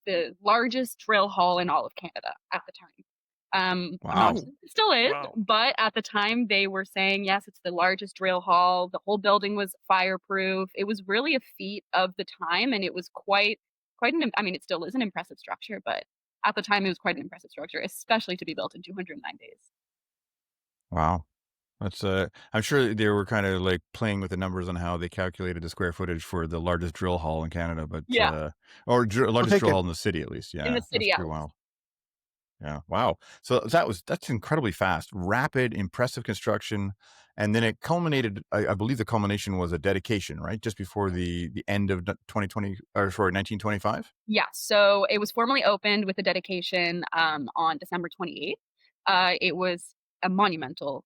[SPEAKER 3] the largest drill hall in all of Canada at the time. I'm not
[SPEAKER 2] Wow.
[SPEAKER 3] sure if it still is,
[SPEAKER 1] Wow.
[SPEAKER 3] but at the time they were saying yes, it's the largest drill hall. The whole building was fireproof. It was really a feat of the time, and it was quite an. I mean, it still is an impressive structure, but at the time it was quite an impressive structure, especially to be built in 209 days.
[SPEAKER 2] Wow. That's I'm sure they were kind of like playing with the numbers on how they calculated the square footage for the largest drill hall in Canada, but
[SPEAKER 3] Yeah,
[SPEAKER 1] We'll
[SPEAKER 2] largest
[SPEAKER 1] take
[SPEAKER 2] drill
[SPEAKER 1] it.
[SPEAKER 2] hall in the city at least.
[SPEAKER 3] in
[SPEAKER 2] Yeah,
[SPEAKER 3] the
[SPEAKER 2] that's
[SPEAKER 3] city at
[SPEAKER 2] pretty
[SPEAKER 3] least.
[SPEAKER 2] wild. Yeah. Wow. So that's incredibly fast, rapid, impressive construction. And then it culminated, I believe the culmination was a dedication, right? Just before the end of 2020 or sorry, 1925.
[SPEAKER 3] Yeah, so it was formally opened with a dedication on December 28th. It was a monumental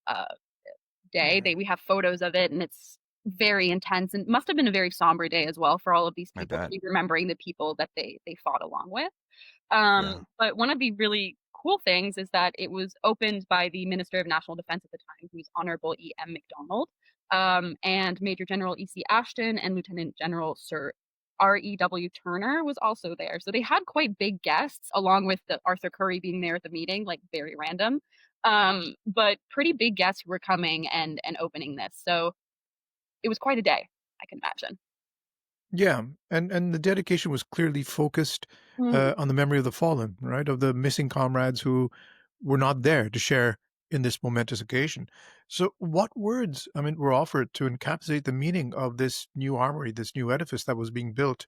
[SPEAKER 3] day.
[SPEAKER 1] Mhm.
[SPEAKER 3] We have photos of it, and it's very intense, and must have been a very somber day as well for all of these
[SPEAKER 2] I
[SPEAKER 3] people to
[SPEAKER 2] bet.
[SPEAKER 3] be remembering the people that they fought along with.
[SPEAKER 2] Yeah.
[SPEAKER 3] But one of the really cool things is that it was opened by the Minister of National Defense at the time, who's Honorable E.M. Macdonald, and Major General E.C. Ashton and Lieutenant General Sir R.E.W. Turner was also there. So they had quite big guests, along with the Arthur Curry being there at the meeting, like very random. But pretty big guests who were coming and opening this. So it was quite a day, I can imagine.
[SPEAKER 1] Yeah, and the dedication was clearly focused
[SPEAKER 3] Mhm.
[SPEAKER 1] on the memory of the fallen, right? Of the missing comrades who were not there to share in this momentous occasion. So, what words, I mean, were offered to encapsulate the meaning of this new armory, this new edifice that was being built,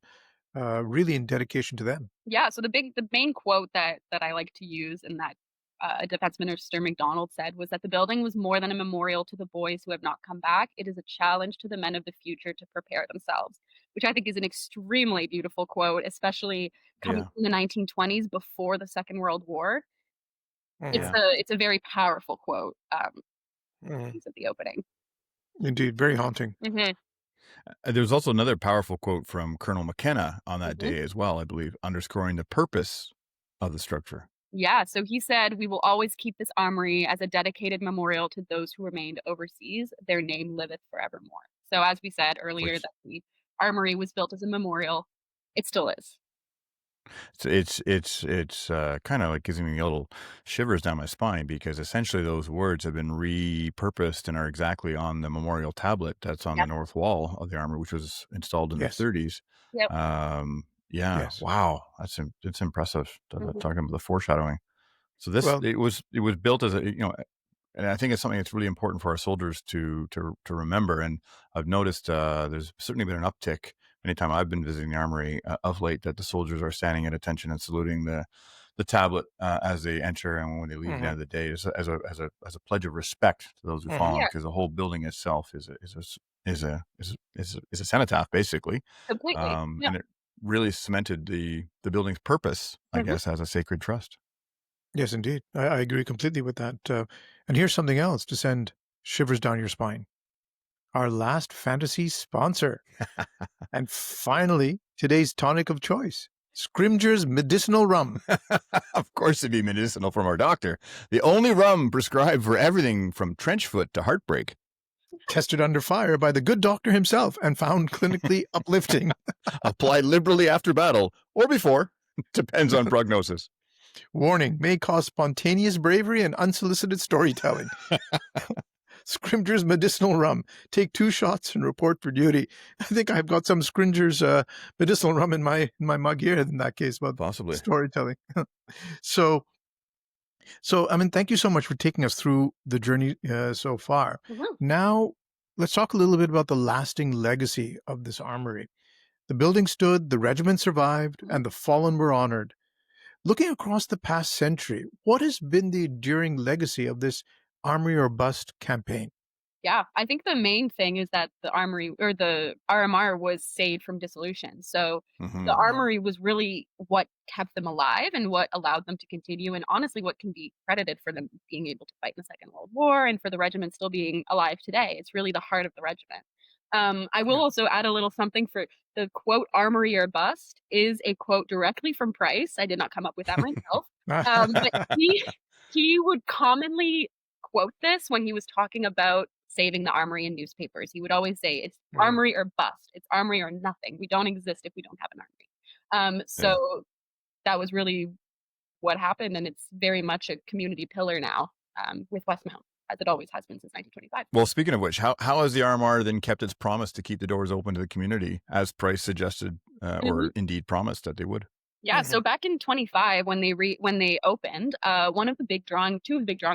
[SPEAKER 1] really in dedication to them?
[SPEAKER 3] Yeah, so the main quote that I like to use and that Defense Minister McDonald said was that the building was more than a memorial to the boys who have not come back. It is a challenge to the men of the future to prepare themselves, which I think is an extremely beautiful quote, especially coming
[SPEAKER 2] Yeah.
[SPEAKER 3] from the 1920s before the Second World War.
[SPEAKER 1] Mhm.
[SPEAKER 3] It's a very powerful quote
[SPEAKER 1] Mhm.
[SPEAKER 3] at the opening.
[SPEAKER 1] Indeed, very haunting.
[SPEAKER 3] Hmm.
[SPEAKER 2] There's also another powerful quote from Colonel McKenna on that
[SPEAKER 3] Hmm.
[SPEAKER 2] day as well, I believe, underscoring the purpose of the structure.
[SPEAKER 3] Yeah, so he said, "We will always keep this armory as a dedicated memorial to those who remained overseas. Their name liveth forevermore." So, as we said earlier,
[SPEAKER 2] Which
[SPEAKER 3] that the armory was built as a memorial. It still is.
[SPEAKER 2] it's kind of like gives me a little shivers down my spine because essentially those words have been repurposed and are exactly on the memorial tablet that's on the
[SPEAKER 3] Yep.
[SPEAKER 2] north wall of the armor, which was installed in the
[SPEAKER 1] Yes,
[SPEAKER 2] 30s.
[SPEAKER 3] Yep.
[SPEAKER 2] Yeah,
[SPEAKER 1] yes.
[SPEAKER 2] wow, it's impressive.
[SPEAKER 3] Mhm.
[SPEAKER 2] Talking about the foreshadowing. So this
[SPEAKER 1] Well,
[SPEAKER 2] it was built as a and I think it's something that's really important for our soldiers to remember. And I've noticed there's certainly been an uptick anytime I've been visiting the armory of late that the soldiers are standing at attention and saluting the tablet as they enter and when they leave at the
[SPEAKER 1] mhm,
[SPEAKER 2] end of the day as a pledge of respect to those who
[SPEAKER 1] mhm.
[SPEAKER 2] fallen
[SPEAKER 3] Yeah,
[SPEAKER 2] because the whole building itself is a cenotaph basically,
[SPEAKER 3] completely. Yeah.
[SPEAKER 2] and it really cemented the building's purpose, I
[SPEAKER 3] Mhm.
[SPEAKER 2] guess, as a sacred trust.
[SPEAKER 1] Yes, indeed. I agree completely with that. And here's something else to send shivers down your spine. Our last fantasy sponsor. And finally, today's tonic of choice, Scrimger's Medicinal Rum.
[SPEAKER 2] Of course, it'd be medicinal from our doctor. The only rum prescribed for everything from trench foot to heartbreak.
[SPEAKER 1] Tested under fire by the good doctor himself and found clinically uplifting.
[SPEAKER 2] Applied liberally after battle or before. Depends on prognosis.
[SPEAKER 1] Warning, may cause spontaneous bravery and unsolicited storytelling. Scrimger's medicinal rum. Take 2 shots and report for duty. I think I've got some Scrimger's medicinal rum in my mug here in that case, but
[SPEAKER 2] Possibly.
[SPEAKER 1] storytelling. So, I mean, thank you so much for taking us through the journey so far. Now, let's talk a little bit about the lasting legacy of this armory. The building stood, the regiment survived, and the fallen were honored. Looking across the past century, what has been the enduring legacy of this Armory or Bust campaign?
[SPEAKER 3] Yeah, I think the main thing is that the Armory or the RMR was saved from dissolution. So the Armory was really what kept them alive and what allowed them to continue, and honestly, what can be credited for them being able to fight in the Second World War and for the regiment still being alive today. It's really the heart of the regiment. I will also add a little something for the quote "Armory or Bust" is a quote directly from Price. I did not come up with that myself, but he would commonly quote this when he was talking about saving the armory in newspapers. He would always say, "It's armory or bust. It's armory or nothing. We don't exist if we don't have an armory." So that was really what happened, and it's very much a community pillar now with Westmount, as it always has been since 1925.
[SPEAKER 2] Well, speaking of which, how has the RMR then kept its promise to keep the doors open to the community, as Price suggested or indeed promised that they would?
[SPEAKER 3] Yeah, so back in 25, when they opened, two of the big drawing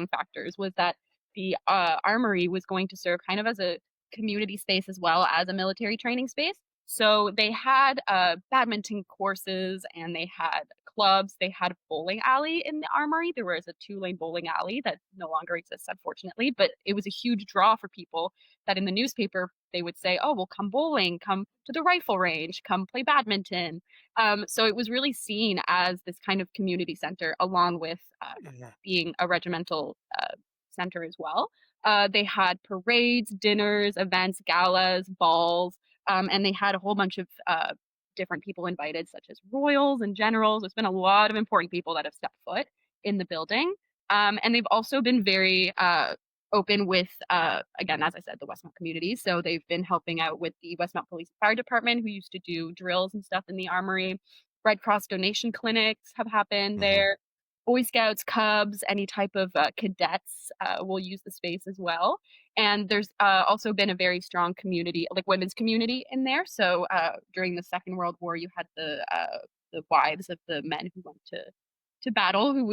[SPEAKER 3] factors was that the armory was going to serve kind of as a community space as well as a military training space. So they had badminton courses and they had clubs. They had a bowling alley in the armory. There was a 2-lane bowling alley that no longer exists, unfortunately, but it was a huge draw for people that in the newspaper they would say, "Oh, well, come bowling, come to the rifle range, come play badminton." So it was really seen as this kind of community center, along with being a regimental center as well. They had parades, dinners, events, galas, balls, and they had a whole bunch of different people invited, such as royals and generals. There's been a lot of important people that have stepped foot in the building. And they've also been very open with, again, as I said, the Westmount community. So they've been helping out with the Westmount Police and Fire Department, who used to do drills and stuff in the armory. Red Cross donation clinics have happened there. Boy Scouts, Cubs, any type of cadets will use the space as well. And there's also been a very strong community, like women's community in there. So during the Second World War, you had the wives of the men who went to battle, who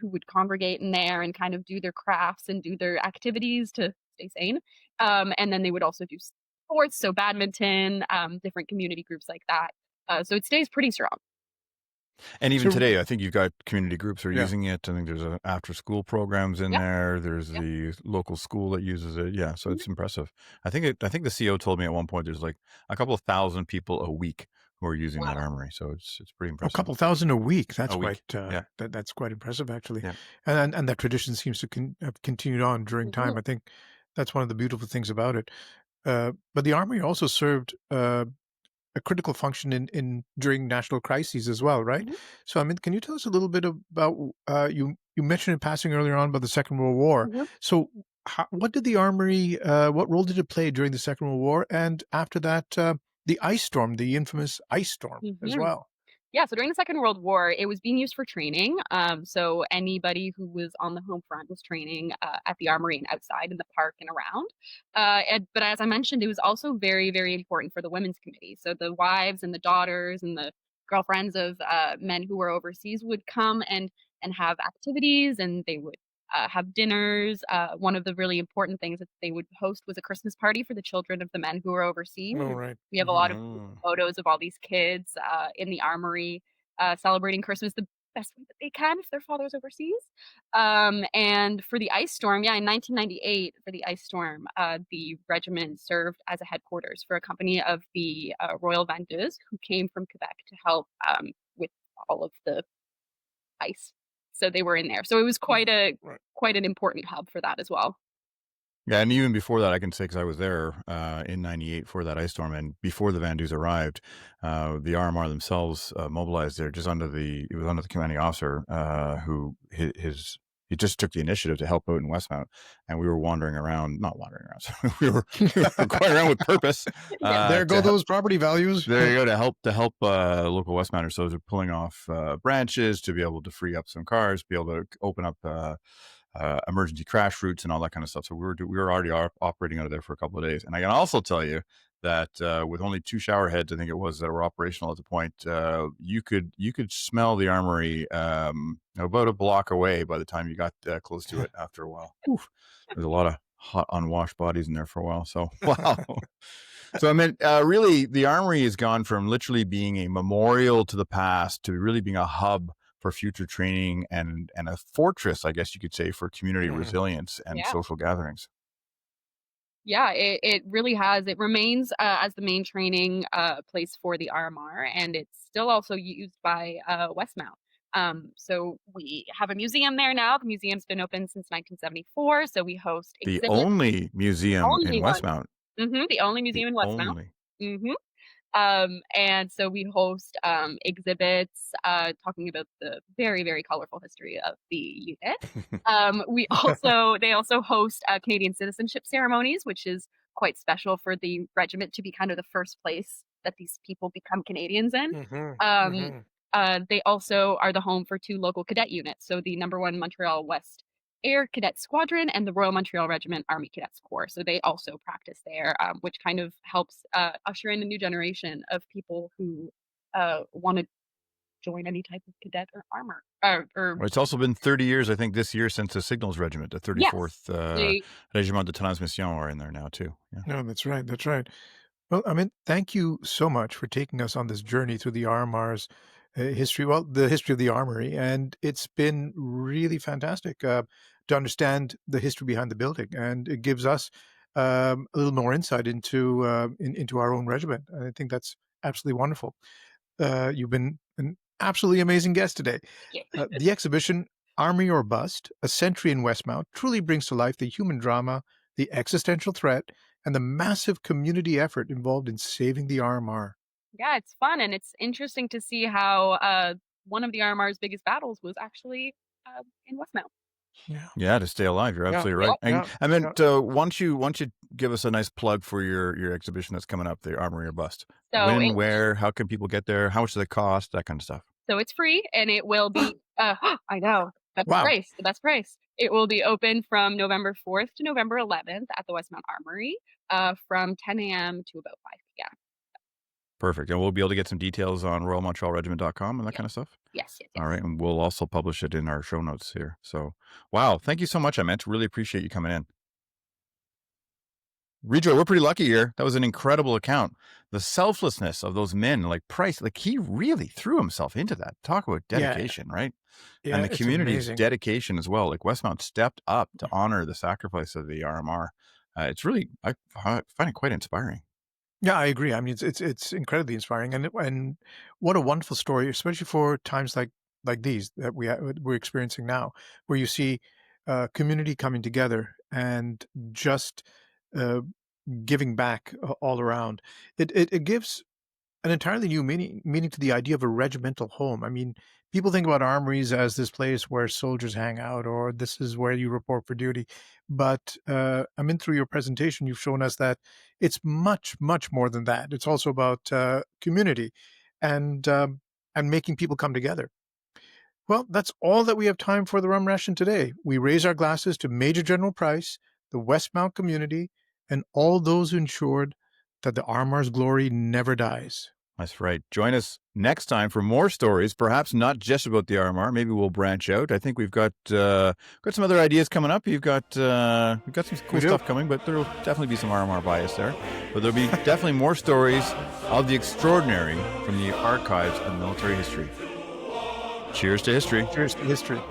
[SPEAKER 3] would congregate in there and kind of do their crafts and do their activities to stay sane. And then they would also do sports, so badminton, different community groups like that. So it stays pretty strong.
[SPEAKER 2] And even today, I think you've got community groups who are using it. I think there's after-school programs in there. There's the local school that uses it. Yeah, so it's impressive. I think the CO told me at one point there's like a couple of thousand people a week who are using that armory. So it's pretty impressive.
[SPEAKER 1] A couple thousand a week. That's that's quite impressive, actually. Yeah. And that tradition seems to have continued on during time. I think that's one of the beautiful things about it. But the armory also served a critical function in during national crises as well, right? So, I mean, can you tell us a little bit about you mentioned in passing earlier on about the Second World War. So, what did the armory? What role did it play during the Second World War, and after that, the ice storm, the infamous ice storm, as well?
[SPEAKER 3] Yeah, so during the Second World War, it was being used for training. So anybody who was on the home front was training at the armory and outside in the park and around. But as I mentioned, it was also very, very important for the women's committee. So the wives and the daughters and the girlfriends of men who were overseas would come and have activities, and they would have dinners. One of the really important things that they would host was a Christmas party for the children of the men who were overseas.
[SPEAKER 1] Oh, right.
[SPEAKER 3] We have a lot of photos of all these kids in the armory celebrating Christmas the best way that they can if their father's overseas. And for the ice storm, in 1998, for the ice storm, the regiment served as a headquarters for a company of the Royal Vendeurs who came from Quebec to help with all of the ice. So they were in there. So it was quite an important hub for that as well.
[SPEAKER 2] Yeah, and even before that, I can say, because I was there in '98 for that ice storm, and before the Vendus arrived, the RMR themselves mobilized there just under the commanding officer who his he just took the initiative to help out in Westmount, and we were not wandering around. we were going around with purpose.
[SPEAKER 1] There go those property values.
[SPEAKER 2] There you go, to help local Westmounters. So they're pulling off branches to be able to free up some cars, be able to open up emergency crash routes and all that kind of stuff. So we were already operating out of there for a couple of days. And I can also tell you that with only 2 shower heads, I think it was, that were operational at the point, you could smell the Armoury about a block away by the time you got close to it after a while. There's a lot of hot, unwashed bodies in there for a while. So, wow. So, I mean, really, the Armoury has gone from literally being a memorial to the past to really being a hub for future training and a fortress, I guess you could say, for community resilience and social gatherings.
[SPEAKER 3] Yeah, it really has. It remains as the main training place for the RMR, and it's still also used by Westmount. So we have a museum there now. The museum's been open since 1974, so we host exhibits.
[SPEAKER 2] The only museum in Westmount.
[SPEAKER 3] The only museum in Westmount. And so we host exhibits talking about the very, very colorful history of the unit. They also host Canadian citizenship ceremonies, which is quite special for the regiment to be kind of the first place that these people become Canadians in. They also are the home for 2 local cadet units, so the number 1 Montreal West Air Cadet Squadron and the Royal Montreal Regiment Army Cadets Corps. So they also practice there, which kind of helps usher in a new generation of people who want to join any type of cadet or armor.
[SPEAKER 2] Well, it's also been 30 years, I think, this year since the Signals Regiment, the 34th Regiment de Transmission are in there now too. Yeah.
[SPEAKER 1] No, that's right. That's right. Well, I mean, thank you so much for taking us on this journey through the RMR's history, the history of the Armoury, and it's been really fantastic to understand the history behind the building, and it gives us a little more insight into our own regiment. I think that's absolutely wonderful. You've been an absolutely amazing guest today. The exhibition Army or Bust, A Century in Westmount, truly brings to life the human drama, the existential threat, and the massive community effort involved in saving the RMR.
[SPEAKER 3] Yeah, it's fun, and it's interesting to see how one of the RMR's biggest battles was actually in Westmount.
[SPEAKER 2] Yeah, to stay alive. You're absolutely right. And I meant, why don't you give us a nice plug for your exhibition that's coming up, the Armory or Bust? So when, where, how can people get there? How much does it cost? That kind of stuff.
[SPEAKER 3] So it's free, and it will be. I know, that's the best price. It will be open from November 4th to November 11th at the Westmount Armory, from 10 a.m. to about 5 p.m.
[SPEAKER 2] Perfect. And we'll be able to get some details on royalmontrealregiment.com and that kind of stuff?
[SPEAKER 3] Yes.
[SPEAKER 2] All right. And we'll also publish it in our show notes here. So, wow. Thank you so much, Amynte. Really appreciate you coming in. Rejoy, we're pretty lucky here. That was an incredible account. The selflessness of those men, like Price, like he really threw himself into that. Talk about dedication, right? Yeah, and the community's dedication as well. Like Westmount stepped up to honor the sacrifice of the RMR. It's really, I find it quite inspiring.
[SPEAKER 1] Yeah, I agree. I mean, it's incredibly inspiring, and what a wonderful story, especially for times like these that we're experiencing now, where you see community coming together and just giving back all around. It gives an entirely new meaning to the idea of a regimental home. I mean, people think about armories as this place where soldiers hang out, or this is where you report for duty. But I mean, through your presentation, you've shown us that it's much, much more than that. It's also about community and making people come together. Well, that's all that we have time for the Rum Ration today. We raise our glasses to Major General Price, the Westmount community, and all those who ensured that the RMR's glory never dies.
[SPEAKER 2] That's right. Join us next time for more stories, perhaps not just about the RMR. Maybe we'll branch out. I think we've got some other ideas coming up. We've got some cool stuff coming, but there will definitely be some RMR bias there. But there'll be definitely more stories of the extraordinary from the archives of military history. Cheers to history.
[SPEAKER 1] Cheers to history.